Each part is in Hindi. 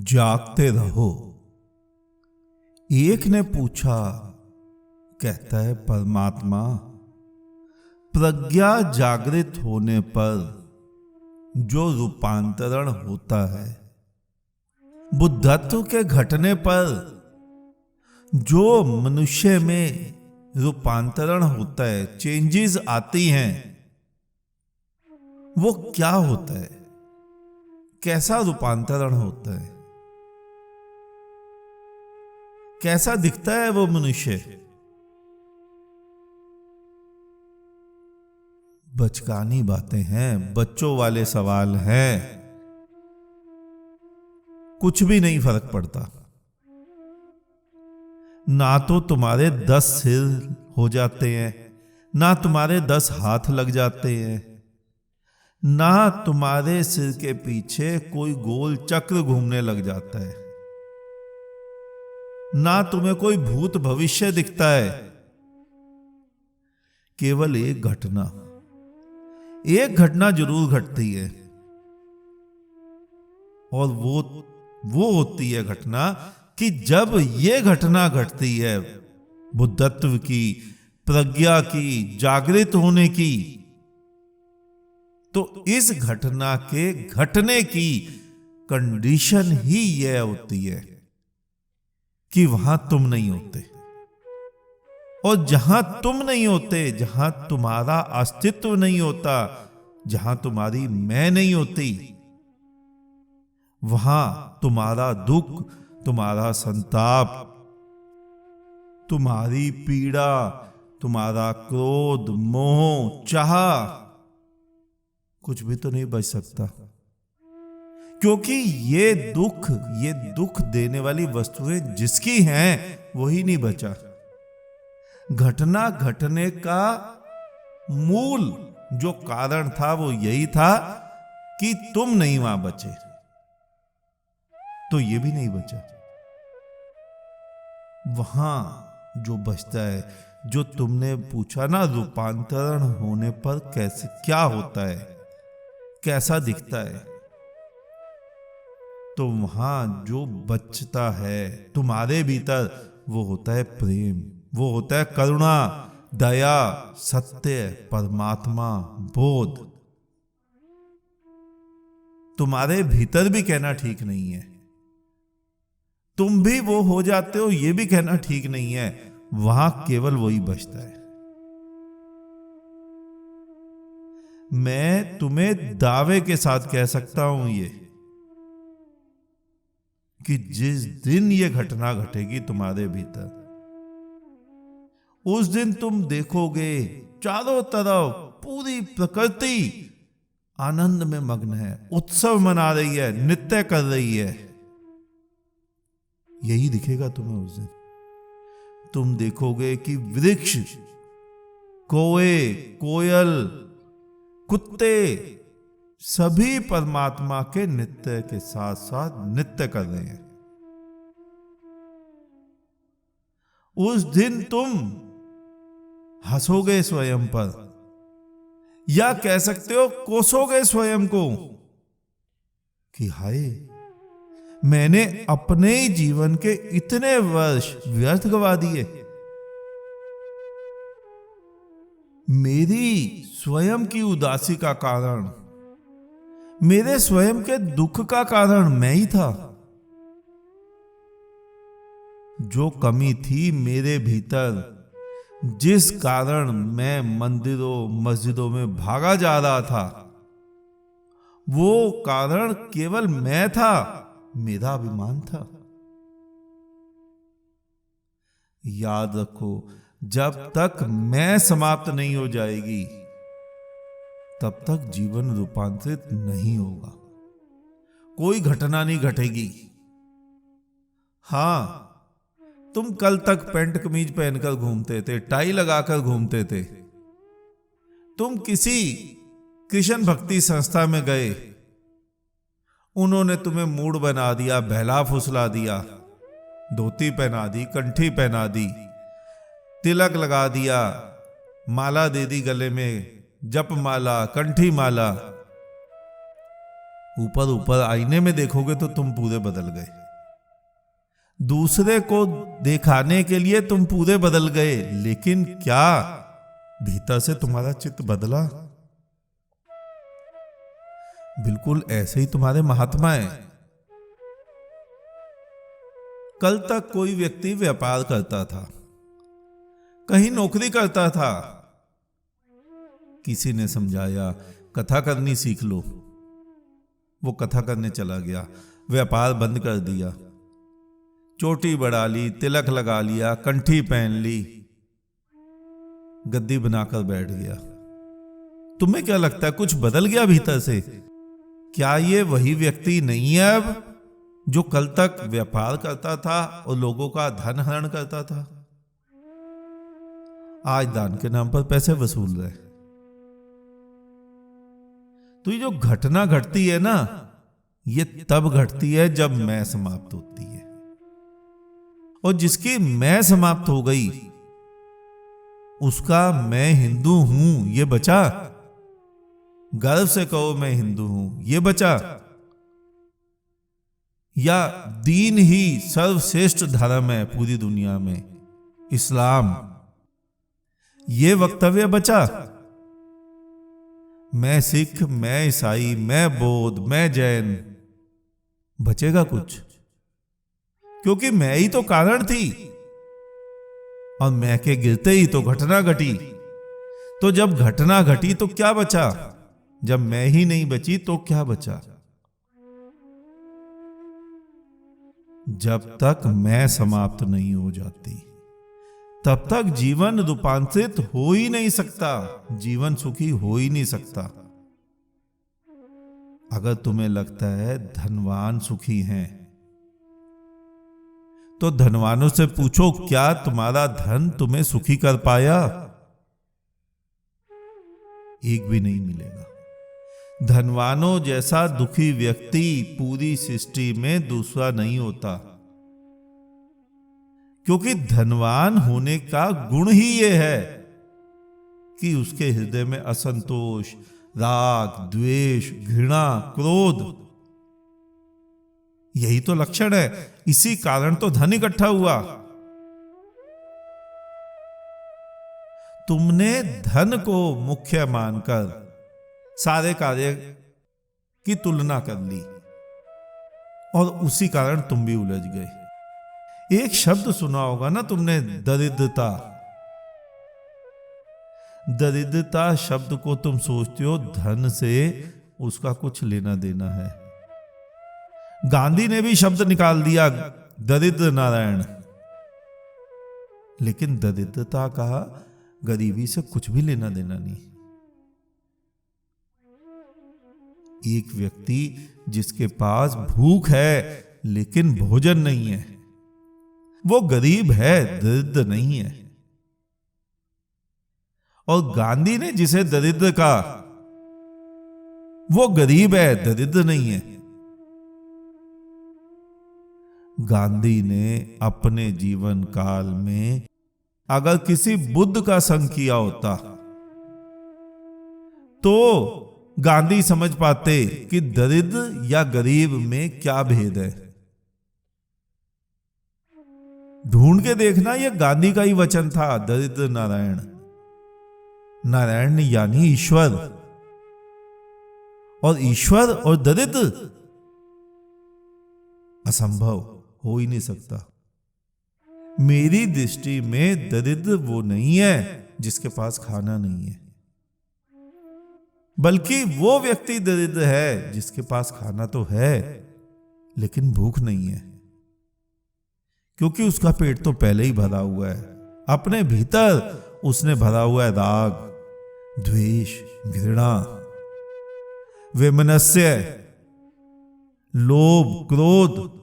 जागते रहो। एक ने पूछा, कहता है परमात्मा, प्रज्ञा जागृत होने पर जो रूपांतरण होता है, बुद्धत्व के घटने पर जो मनुष्य में रूपांतरण होता है, चेंजेस आती हैं, वो क्या होता है, कैसा रूपांतरण होता है, कैसा दिखता है वो मनुष्य। बचकानी बातें हैं, बच्चों वाले सवाल हैं, कुछ भी नहीं फर्क पड़ता। ना तो तुम्हारे 10 सिर हो जाते हैं, ना तुम्हारे 10 हाथ लग जाते हैं, ना तुम्हारे सिर के पीछे कोई गोल चक्र घूमने लग जाता है, ना तुम्हें कोई भूत भविष्य दिखता है। केवल एक घटना जरूर घटती है, और वो होती है घटना कि जब ये घटना घटती है बुद्धत्व की, प्रज्ञा की, जागृत होने की, तो इस घटना के घटने की कंडीशन ही यह होती है कि वहां तुम नहीं होते। और जहां तुम नहीं होते, जहां तुम्हारा अस्तित्व नहीं होता, जहां तुम्हारी मैं नहीं होती, वहां तुम्हारा दुख, तुम्हारा संताप, तुम्हारी पीड़ा, तुम्हारा क्रोध, मोह, चाह, कुछ भी तो नहीं बच सकता। क्योंकि ये दुख देने वाली वस्तुएं जिसकी हैं, वही नहीं बचा। घटना घटने का मूल जो कारण था वो यही था कि तुम नहीं वहां बचे, तो ये भी नहीं बचा। वहां जो बचता है, जो तुमने पूछा ना, रूपांतरण होने पर कैसे क्या होता है, कैसा दिखता है, तो वहां जो बचता है तुम्हारे भीतर, वो होता है प्रेम, वो होता है करुणा, दया, सत्य, परमात्मा, बोध। तुम्हारे भीतर भी कहना ठीक नहीं है, तुम भी वो हो जाते हो, ये भी कहना ठीक नहीं है। वहां केवल वही बचता है। मैं तुम्हें दावे के साथ कह सकता हूं ये कि जिस दिन ये घटना घटेगी तुम्हारे भीतर, उस दिन तुम देखोगे चारों तरफ पूरी प्रकृति आनंद में मग्न है, उत्सव मना रही है, नृत्य कर रही है। यही दिखेगा तुम्हें उस दिन। तुम देखोगे कि वृक्ष, कौवे, कोयल, कुत्ते सभी परमात्मा के नृत्य के साथ साथ नृत्य कर रहे हैं। उस दिन तुम हंसोगे स्वयं पर, या कह सकते हो कोसोगे स्वयं को कि हाय, मैंने अपने ही जीवन के इतने वर्ष व्यर्थ गवा दिए। मेरी स्वयं की उदासी का कारण, मेरे स्वयं के दुख का कारण मैं ही था। जो कमी थी मेरे भीतर, जिस कारण मैं मंदिरों मस्जिदों में भागा जा रहा था, वो कारण केवल मैं था, मेरा अभिमान था। याद रखो, जब तक मैं समाप्त नहीं हो जाएगी, तब तक जीवन रूपांतरित नहीं होगा, कोई घटना नहीं घटेगी। हां, तुम कल तक पैंट कमीज पहनकर घूमते थे, टाई लगाकर घूमते थे, तुम किसी कृष्ण भक्ति संस्था में गए, उन्होंने तुम्हें मूड बना दिया, बहला फुसला दिया, धोती पहना दी, कंठी पहना दी, तिलक लगा दिया, माला दे दी गले में, जप माला, कंठी माला, ऊपर ऊपर आईने में देखोगे तो तुम पूरे बदल गए, दूसरे को दिखाने के लिए तुम पूरे बदल गए, लेकिन क्या भीतर से तुम्हारा चित्त बदला? बिल्कुल ऐसे ही तुम्हारे महात्मा है। कल तक कोई व्यक्ति व्यापार करता था, कहीं नौकरी करता था, किसी ने समझाया कथा करनी सीख लो, वो कथा करने चला गया, व्यापार बंद कर दिया, चोटी बढ़ा ली, तिलक लगा लिया, कंठी पहन ली, गद्दी बनाकर बैठ गया। तुम्हें क्या लगता है कुछ बदल गया भीतर से? क्या ये वही व्यक्ति नहीं है अब जो कल तक व्यापार करता था और लोगों का धन हरण करता था? आज दान के नाम पर पैसे वसूल रहे। तो ये जो घटना घटती है ना, ये तब घटती है जब मैं समाप्त होती है, और जिसकी मैं समाप्त हो गई उसका मैं हिंदू हूं ये बचा। गर्व से कहो मैं हिंदू हूं ये बचा, या दीन ही सर्वश्रेष्ठ धर्म है पूरी दुनिया में, इस्लाम, ये वक्तव्य बचा। मैं सिख, मैं ईसाई, मैं बौद्ध, मैं जैन, बचेगा कुछ? क्योंकि मैं ही तो कारण थी, और मैं के गिरते ही तो घटना घटी। तो जब घटना घटी तो क्या बचा? जब मैं ही नहीं बची तो क्या बचा? जब तक मैं समाप्त नहीं हो जाती तब तक जीवन रूपांतरित हो ही नहीं सकता, जीवन सुखी हो ही नहीं सकता। अगर तुम्हें लगता है धनवान सुखी हैं, तो धनवानों से पूछो क्या तुम्हारा धन तुम्हें सुखी कर पाया? एक भी नहीं मिलेगा। धनवानों जैसा दुखी व्यक्ति पूरी सृष्टि में दूसरा नहीं होता, क्योंकि धनवान होने का गुण ही यह है कि उसके हृदय में असंतोष, राग, द्वेष, घृणा, क्रोध, यही तो लक्षण है। इसी कारण तो धन इकट्ठा हुआ। तुमने धन को मुख्य मानकर सारे कार्य की तुलना कर ली, और उसी कारण तुम भी उलझ गए। एक शब्द सुना होगा ना तुमने, दरिद्रता। दरिद्रता शब्द को तुम सोचते हो धन से उसका कुछ लेना देना है। गांधी ने भी शब्द निकाल दिया दरिद्र नारायण, लेकिन दरिद्रता का गरीबी से कुछ भी लेना देना नहीं। एक व्यक्ति जिसके पास भूख है लेकिन भोजन नहीं है, वो गरीब है, दरिद्र नहीं है। और गांधी ने जिसे दरिद्र कहा, वो गरीब है, दरिद्र नहीं है। गांधी ने अपने जीवन काल में अगर किसी बुद्ध का संग किया होता तो गांधी समझ पाते कि दरिद्र या गरीब में क्या भेद है। ढूंढ के देखना, यह गांधी का ही वचन था, दरिद्र नारायण। नारायण यानी ईश्वर, और ईश्वर और दरिद्र असंभव, हो ही नहीं सकता। मेरी दृष्टि में दरिद्र वो नहीं है जिसके पास खाना नहीं है, बल्कि वो व्यक्ति दरिद्र है जिसके पास खाना तो है लेकिन भूख नहीं है, क्योंकि उसका पेट तो पहले ही भरा हुआ है। अपने भीतर उसने भरा हुआ है राग, द्वेष, घृणा, वैमनस्य, लोभ, क्रोध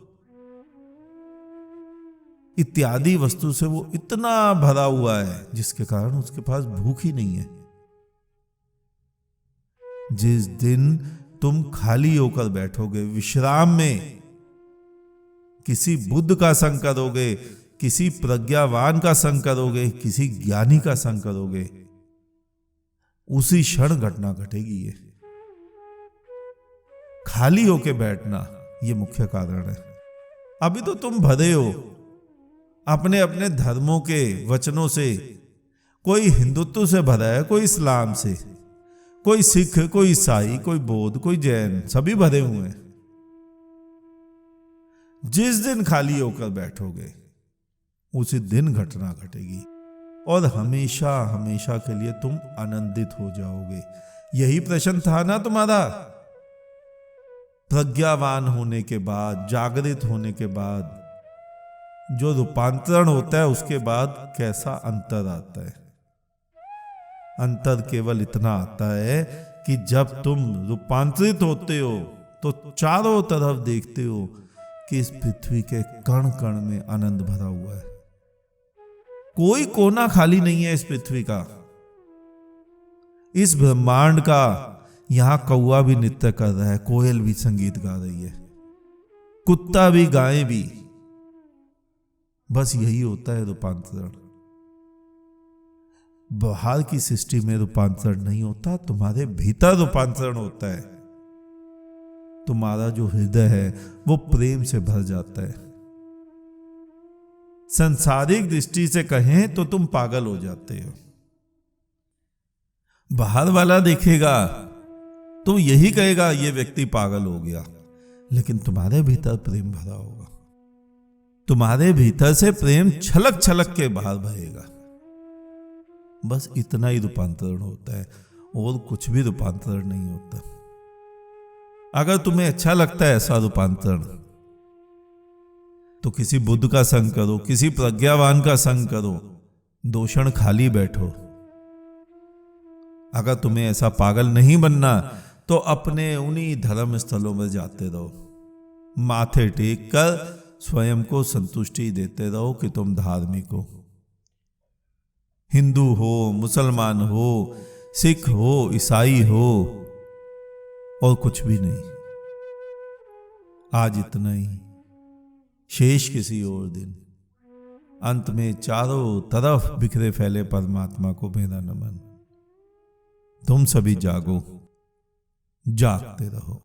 इत्यादि वस्तु से वो इतना भरा हुआ है जिसके कारण उसके पास भूख ही नहीं है। जिस दिन तुम खाली होकर बैठोगे, विश्राम में किसी बुद्ध का संग करोगे, किसी प्रज्ञावान का संग करोगे, किसी ज्ञानी का संग करोगे, उसी क्षण घटना घटेगी। ये खाली होके बैठना, ये मुख्य कारण है। अभी तो तुम भरे हो अपने अपने धर्मों के वचनों से। कोई हिंदुत्व से भरा है, कोई इस्लाम से, कोई सिख, कोई ईसाई, कोई बौद्ध, कोई जैन, सभी भरे हुए हैं। जिस दिन खाली होकर बैठोगे उसी दिन घटना घटेगी और हमेशा हमेशा के लिए तुम आनंदित हो जाओगे। यही प्रश्न था ना तुम्हारा। प्रज्ञावान होने के बाद, जागृत होने के बाद जो रूपांतरण होता है, उसके बाद कैसा अंतर आता है। अंतर केवल इतना आता है कि जब तुम रूपांतरित होते हो तो चारों तरफ देखते हो कि इस पृथ्वी के कण कण में आनंद भरा हुआ है। कोई कोना खाली नहीं है इस पृथ्वी का, इस ब्रह्मांड का। यहां कौवा भी नृत्य कर रहा है, कोयल भी संगीत गा रही है, कुत्ता भी, गाय भी। बस यही होता है रूपांतरण। बाहर की सृष्टि में रूपांतरण नहीं होता, तुम्हारे भीतर रूपांतरण होता है। तुम्हारा जो हृदय है वो प्रेम से भर जाता है। सांसारिक दृष्टि से कहें तो तुम पागल हो जाते हो। बाहर वाला देखेगा तो यही कहेगा ये व्यक्ति पागल हो गया, लेकिन तुम्हारे भीतर प्रेम भरा होगा। तुम्हारे भीतर से प्रेम छलक छलक के बाहर बहेगा। बस इतना ही रूपांतरण होता है, और कुछ भी रूपांतरण नहीं होता। अगर तुम्हें अच्छा लगता है ऐसा रूपांतरण, तो किसी बुद्ध का संग करो, किसी प्रज्ञावान का संग करो, 2 क्षण खाली बैठो। अगर तुम्हें ऐसा पागल नहीं बनना तो अपने उन्हीं धर्म स्थलों में जाते रहो, माथे टेक कर स्वयं को संतुष्टि देते रहो कि तुम धार्मिक हो। हिंदू हो, मुसलमान हो, सिख हो, ईसाई हो, और कुछ भी नहीं। आज इतना ही, शेष किसी और दिन। अंत में चारों तरफ बिखरे फैले परमात्मा को मेरा नमन। तुम सभी जागो, जागते रहो।